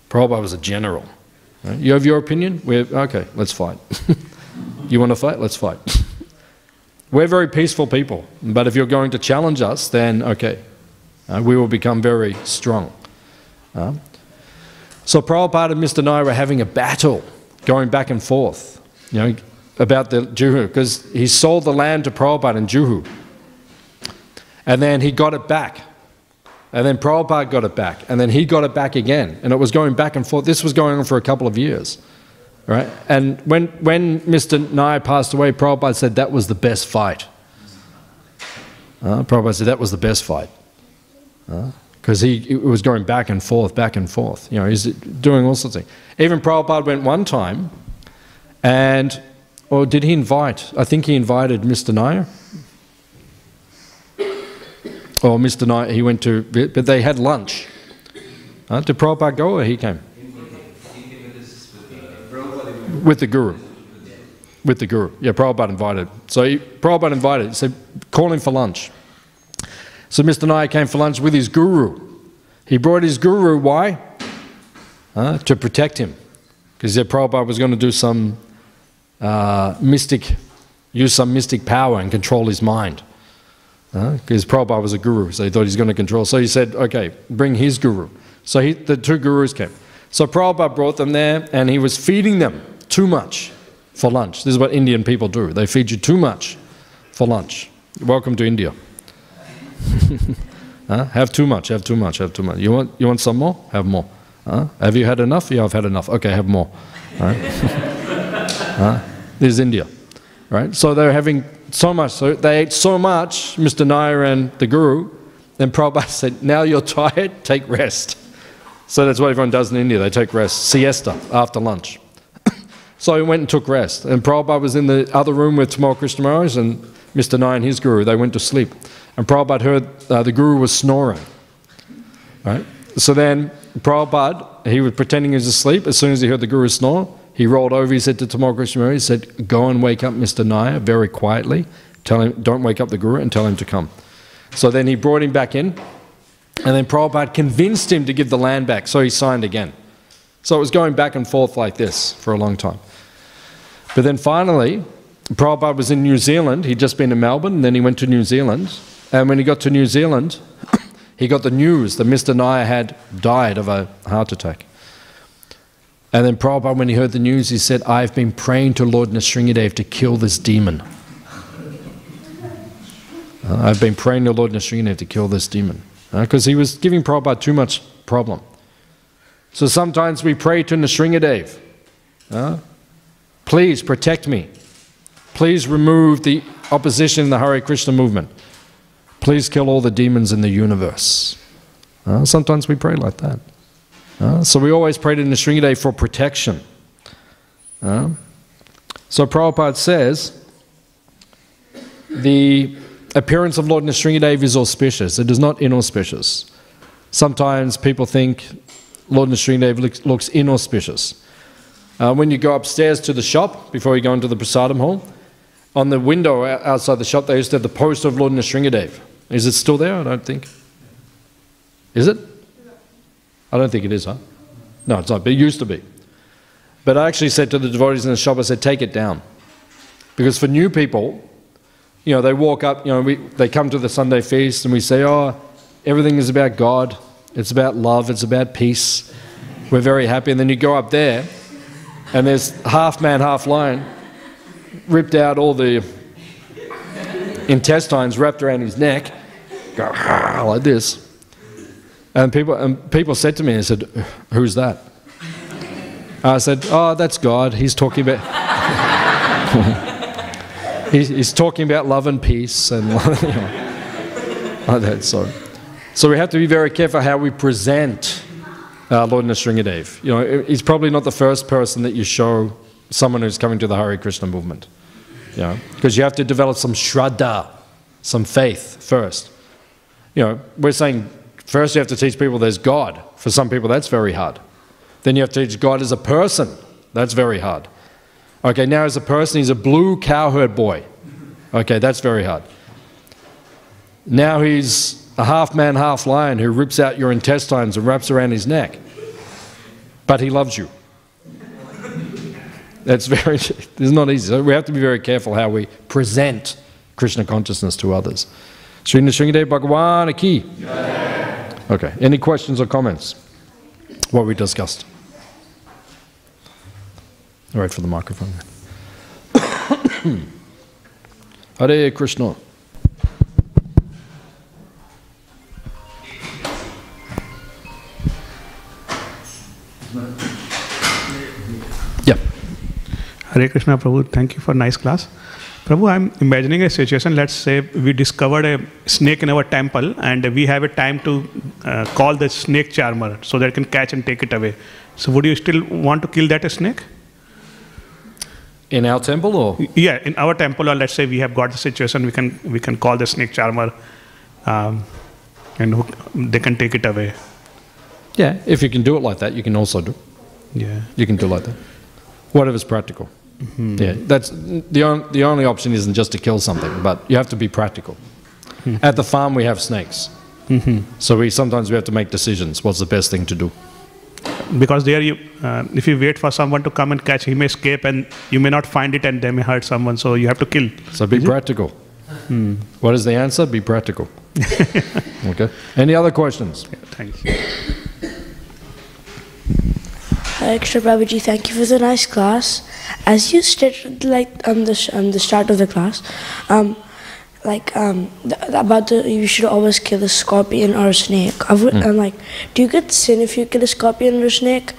Prabhupada was a general. Right? You have your opinion? Okay, let's fight. You want to fight? Let's fight. We're very peaceful people, but if you're going to challenge us, then okay, we will become very strong. So Prabhupada and Mr. Nair were having a battle, going back and forth, about the Juhu, because he sold the land to Prabhupada in Juhu. And then he got it back. And then Prabhupada got it back. And then he got it back again. And it was going back and forth. This was going on for a couple of years. Right? And when Mr. Nair passed away, Prabhupada said that was the best fight. Prabhupada said that was the best fight. Because it was going back and forth, back and forth. He's doing all sorts of things. Even Prabhupada went one time and, or did he invite? I think he invited Mr. Nair. Or Mr. Nair, he went to, but they had lunch. Did Prabhupada go or he came? With the Guru. With the Guru. Yeah, Prabhupada invited. So Prabhupada invited, he said, call him for lunch. So Mr. Nair came for lunch with his Guru. He brought his Guru, why? To protect him. Because he said Prabhupada was going to do some use some mystic power and control his mind. Because Prabhupada was a guru, so he thought he's going to control. So he said, okay, bring his guru. So the two gurus came. So Prabhupada brought them there, and he was feeding them too much for lunch. This is what Indian people do. They feed you too much for lunch. Welcome to India. Have too much, have too much, have too much. You want some more? Have more. Have you had enough? Yeah, I've had enough. Okay, have more. This is India. Right? So they're having so much. So they ate so much, Mr. Nair and the Guru, then Prabhupada said, now you're tired, take rest. So that's what everyone does in India. They take rest. Siesta after lunch. So he went and took rest. And Prabhupada was in the other room with Tamal Krishna Maharaj and Mr. Nair and his Guru. They went to sleep. And Prabhupada heard the Guru was snoring. Right? So then Prabhupada, he was pretending he was asleep. As soon as he heard the Guru snore, he rolled over, he said to Tamal Krishna Maharaj, he said, go and wake up Mr. Nair very quietly. Tell him, don't wake up the Guru, and tell him to come. So then he brought him back in, and then Prabhupada convinced him to give the land back, so he signed again. So it was going back and forth like this for a long time. But then finally, Prabhupada was in New Zealand. He'd just been in Melbourne, and then he went to New Zealand. And when he got to New Zealand, he got the news that Mr. Nair had died of a heart attack. And then Prabhupada, when he heard the news, he said, I've been praying to Lord Nrsingadev to kill this demon. I've been praying to Lord Nrsingadev to kill this demon. Because he was giving Prabhupada too much problem. So sometimes we pray to Nrsingadev, please protect me. Please remove the opposition in the Hare Krishna movement. Please kill all the demons in the universe. Sometimes we pray like that. So we always pray to Nrsingadev for protection. So Prabhupada says, the appearance of Lord Nrsingadev is auspicious. It is not inauspicious. Sometimes people think Lord Nrsingadev looks inauspicious. When you go upstairs to the shop, before you go into the prasadam hall, on the window outside the shop they used to have the poster of Lord Nrsingadev. Is it still there? I don't think. Is it? I don't think it is, huh? No, it's not, but it used to be. But I actually said to the devotees in the shop, I said, take it down. Because for new people, you know, they walk up, you know, they come to the Sunday feast and we say, oh, everything is about God. It's about love. It's about peace. We're very happy. And then you go up there and there's half man, half lion, ripped out all the intestines wrapped around his neck, go like this. And people said to me, they said, who's that? I said, oh, that's God. He's talking about he's talking about love and peace and like that. So we have to be very careful how we present Lord Nrsingadev. You know, he's probably not the first person that you show someone who's coming to the Hare Krishna movement. You know, because you have to develop some shraddha, some faith first. You know, we're saying first you have to teach people there's God. For some people that's very hard. Then you have to teach God as a person. That's very hard. Okay, now as a person he's a blue cowherd boy. Okay, that's very hard. Now he's a half man, half lion who rips out your intestines and wraps around his neck. But he loves you. That's it's not easy. So we have to be very careful how we present Krishna consciousness to others. Sri Nrsingadev Bhagavan ki. Okay, any questions or comments? What we discussed? All right, for the microphone. Hare Krishna. Yeah. Hare Krishna, Prabhu. Thank you for nice class. Prabhu, I'm imagining a situation. Let's say we discovered a snake in our temple and we have a time to call the snake charmer so that it can catch and take it away. So would you still want to kill that snake? In our temple or? Yeah, in our temple, or let's say we have got the situation, we can call the snake charmer and they can take it away. Yeah, if you can do it like that, you can also do. Yeah. You can do it like that. Whatever's practical. Mm-hmm. Yeah, that's the only option isn't just to kill something, but you have to be practical. Mm-hmm. At the farm we have snakes. Mm-hmm. So sometimes we have to make decisions. What's the best thing to do? Because there if you wait for someone to come and catch, he may escape and you may not find it and they may hurt someone, so you have to kill. So be practical. What is the answer? Be practical. Okay. Any other questions? Yeah, thanks. Hare Krishna Prabhuji, thank you for the nice class. As you stated, like on the start of the class, about you should always kill a scorpion or a snake. I'm like, do you get sin if you kill a scorpion or a snake?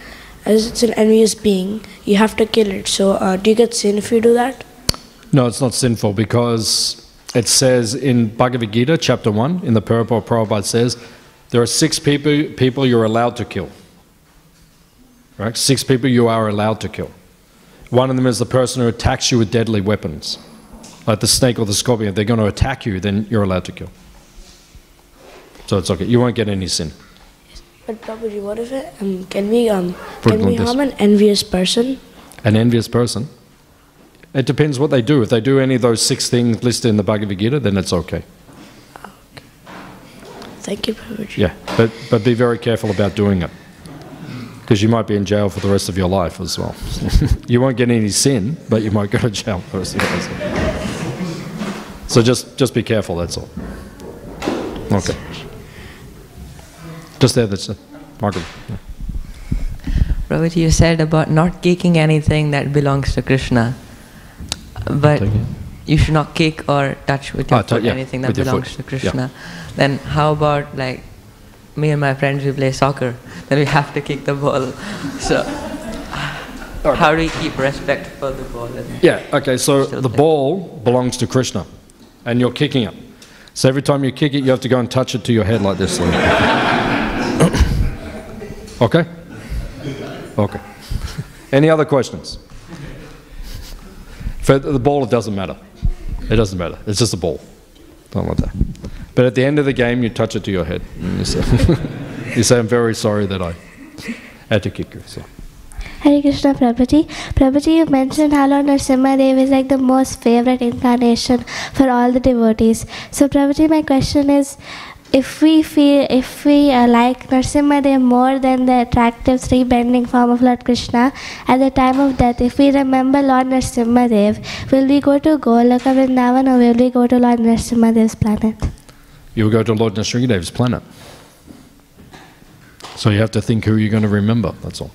As it's an envious being, you have to kill it. So do you get sin if you do that? No, it's not sinful because it says in Bhagavad Gita, chapter 1, in the purport, Prabhupada says, there are 6 people you're allowed to kill. Right? 6 people you are allowed to kill. One of them is the person who attacks you with deadly weapons. Like the snake or the scorpion. If they're going to attack you, then you're allowed to kill. So it's okay. You won't get any sin. But Prabhuji, what if it, can we harm an envious person? An envious person? It depends what they do. If they do any of those 6 things listed in the Bhagavad Gita, then it's okay. Okay. Thank you, Prabhuji. Yeah, but be very careful about doing it. Because you might be in jail for the rest of your life as well. You won't get any sin, but you might go to jail for the rest of your life. So just be careful, that's all. Okay. Just there, that's it. Margaret. Yeah. Prabhuji, you said about not kicking anything that belongs to Krishna. But you should not kick or touch with your foot anything that belongs to Krishna. Yeah. Then how about like me and my friends, we play soccer, then we have to kick the ball. So how do we keep respect for the ball? Yeah, okay, so the ball belongs to Krishna and you're kicking it. So every time you kick it, you have to go and touch it to your head like this. Okay? Okay. Any other questions? For the ball, it doesn't matter. It doesn't matter. It's just a ball. Don't like that. But at the end of the game, you touch it to your head. And you say, I'm very sorry that I had to kick you. So. Hare Krishna, Prabhuji. Prabhuji, you mentioned how Lord Narasimha Dev is like the most favorite incarnation for all the devotees. So Prabhuji, my question is, if we like Narasimha Dev more than the attractive 3-bending form of Lord Krishna, at the time of death, if we remember Lord Narasimha Dev, will we go to Goloka Vrindavan or will we go to Lord Narasimha Dev's planet? You will go to Lord Narasimha Dev's planet. So you have to think who you're going to remember, that's all.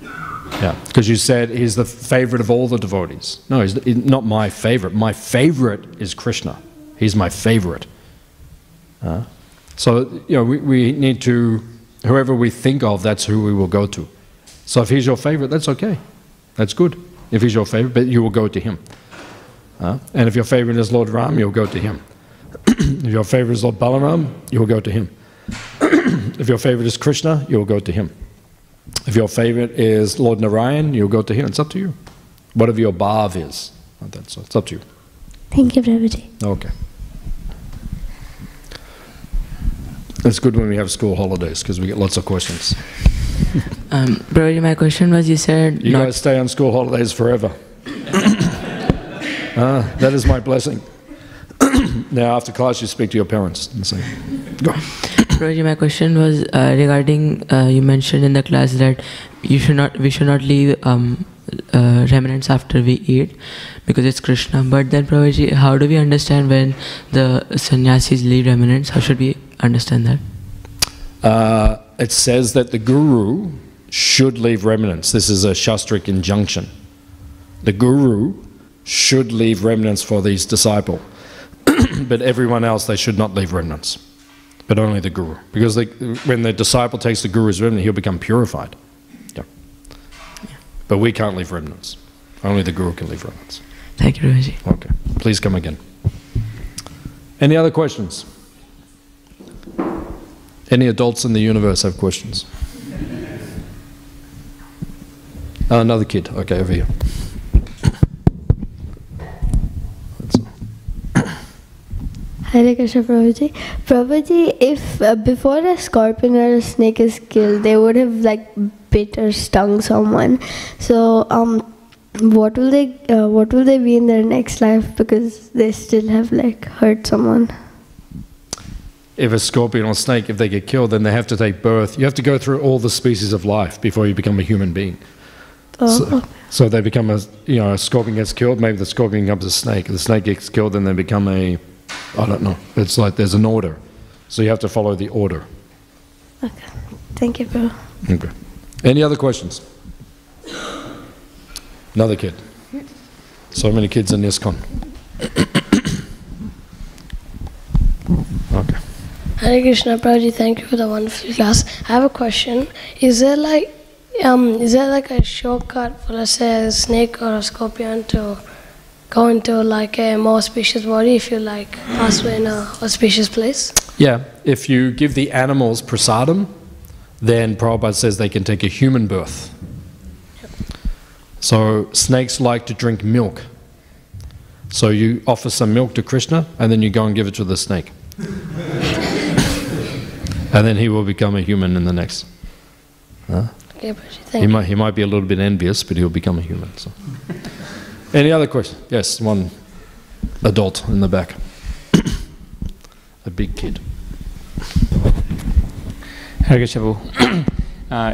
Yeah, because you said he's the favorite of all the devotees. No, he's not my favorite. My favorite is Krishna. He's my favorite. So, you know, we need to, whoever we think of, that's who we will go to. So if he's your favorite, that's okay. That's good. If he's your favorite, but you will go to him. And if your favorite is Lord Ram, you'll go to him. If your favorite is Lord Balaram, you will go to him. If your favorite is Krishna, you will go to him. If your favorite is Lord Narayan, you'll go to him. It's up to you. Whatever your bhav is. So it's up to you. Thank you, Prabhuji. Okay. It's good when we have school holidays because we get lots of questions. Prabhuji, my question was, you said you guys stay on school holidays forever. That is my blessing. Now after class you speak to your parents and say, go. Prabhuji, my question was regarding, you mentioned in the class that we should not leave remnants after we eat because it's Krishna. But then Prabhuji, how do we understand when the sannyasis leave remnants? How should we understand that? It says that the guru should leave remnants. This is a Shastric injunction. The guru should leave remnants for these disciples. But everyone else, they should not leave remnants. But only the guru. Because when the disciple takes the guru's remnant, he'll become purified. Yeah. But we can't leave remnants. Only the guru can leave remnants. Thank you, Prabhuji. Okay. Please come again. Any other questions? Any adults in the universe have questions? Another kid. Okay, over here. Hare Krishna, Prabhuji. Prabhuji, if before a scorpion or a snake is killed, they would have like bit or stung someone. So, what will they be in their next life because they still have like hurt someone? If a scorpion or snake, if they get killed, then they have to take birth. You have to go through all the species of life before you become a human being. Oh. So they become a scorpion gets killed, maybe the scorpion becomes a snake. If the snake gets killed, then they become I don't know. It's like there's an order. So you have to follow the order. Okay. Thank you, bro. Okay. Any other questions? Another kid. So many kids in ISKCON. Hare Krishna, Prabhuji, thank you for the wonderful class. I have a question. Is there like a shortcut for, let's say, a snake or a scorpion to go into like a more auspicious body if you like pass away in a auspicious place? Yeah, if you give the animals prasadam, then Prabhupada says they can take a human birth. So snakes like to drink milk. So you offer some milk to Krishna and then you go and give it to the snake. And then he will become a human in the next. Okay, thank you. He might be a little bit envious, but he'll become a human. So. Any other questions? Yes, one adult in the back. A big kid. Hare Krishna.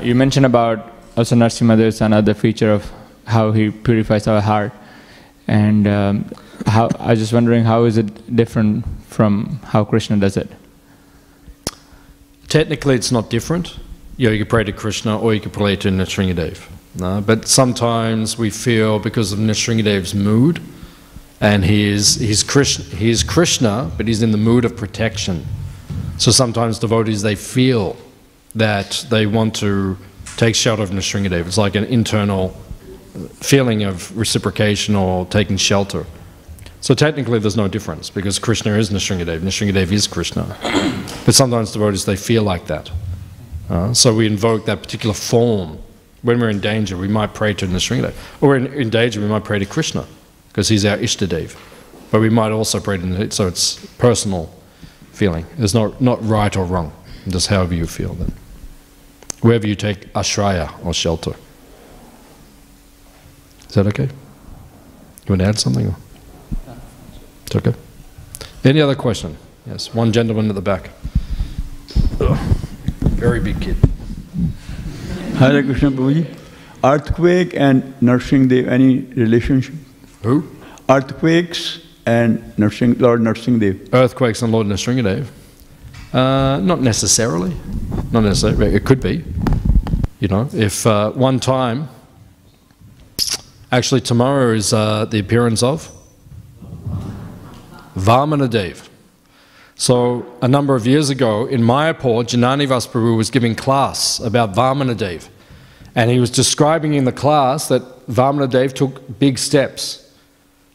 You mentioned about also Narasimha, there's another feature of how he purifies our heart. And how I was just wondering, how is it different from how Krishna does it? Technically, it's not different. You can pray to Krishna or you can pray to Nrsingadev. No? But sometimes we feel because of Nrsingadev's mood, and he's Krishna, but he's in the mood of protection. So sometimes devotees, they feel that they want to take shelter of Nrsingadev. It's like an internal feeling of reciprocation or taking shelter. So technically there's no difference because Krishna is Nrsingadev, Nrsingadev is Krishna. But sometimes devotees, they feel like that. So we invoke that particular form. When we're in danger, we might pray to Nrsingadev. Or in danger, we might pray to Krishna because he's our Ishtadev. But we might also pray to Nrsingadev, so it's personal feeling. It's not right or wrong, just however you feel then. Wherever you take ashraya or shelter. Is that okay? You want to add something? Or? It's okay. Any other question? Yes, one gentleman at the back. Ugh. Very big kid. Hare Krishna Prabhuji. Earthquake and Nrsingadev, any relationship? Who? Earthquakes and Lord Nrsingadev. Earthquakes and Lord Nrsingadev? Not necessarily. Not necessarily. It could be. You know, if one time, actually tomorrow is the appearance of Vamanadev. So a number of years ago in Mayapur, Jananivas Prabhu was giving class about Vamanadev. And he was describing in the class that Vamanadev took big steps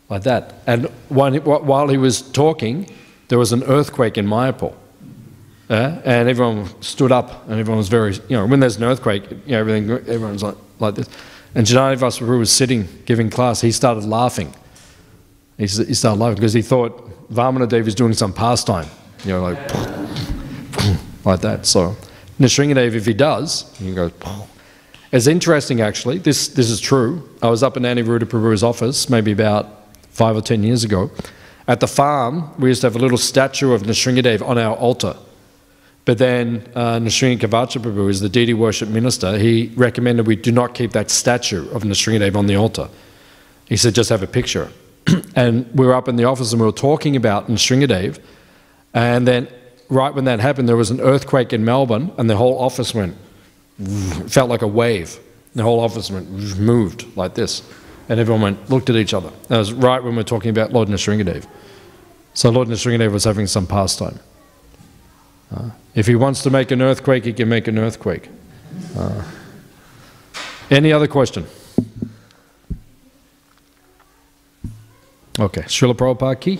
like that. And while he was talking, there was an earthquake in Mayapur. And everyone stood up and everyone was very, when there's an earthquake, everyone's like this. And Jananivas Prabhu was sitting giving class, he started laughing. He started laughing because he thought Vamanadev is doing some pastime, like that. So Nrsingadev, if he does, he goes. It's interesting actually. This is true. I was up in Aniruddha Prabhu's office maybe about 5 or 10 years ago. At the farm, we used to have a little statue of Nrsingadev on our altar. But then Nrsinga Prabhu is the deity worship minister. He recommended we do not keep that statue of Nrsingadev on the altar. He said just have a picture. And we were up in the office and we were talking about Nrsingadev, and then right when that happened there was an earthquake in Melbourne and the whole office went, felt like a wave. The whole office went, moved like this. And everyone looked at each other. That was right when we were talking about Lord Nrsingadev. So Lord Nrsingadev was having some pastime. If he wants to make an earthquake, he can make an earthquake. Any other question? Okay, Srila Prabhupada ki?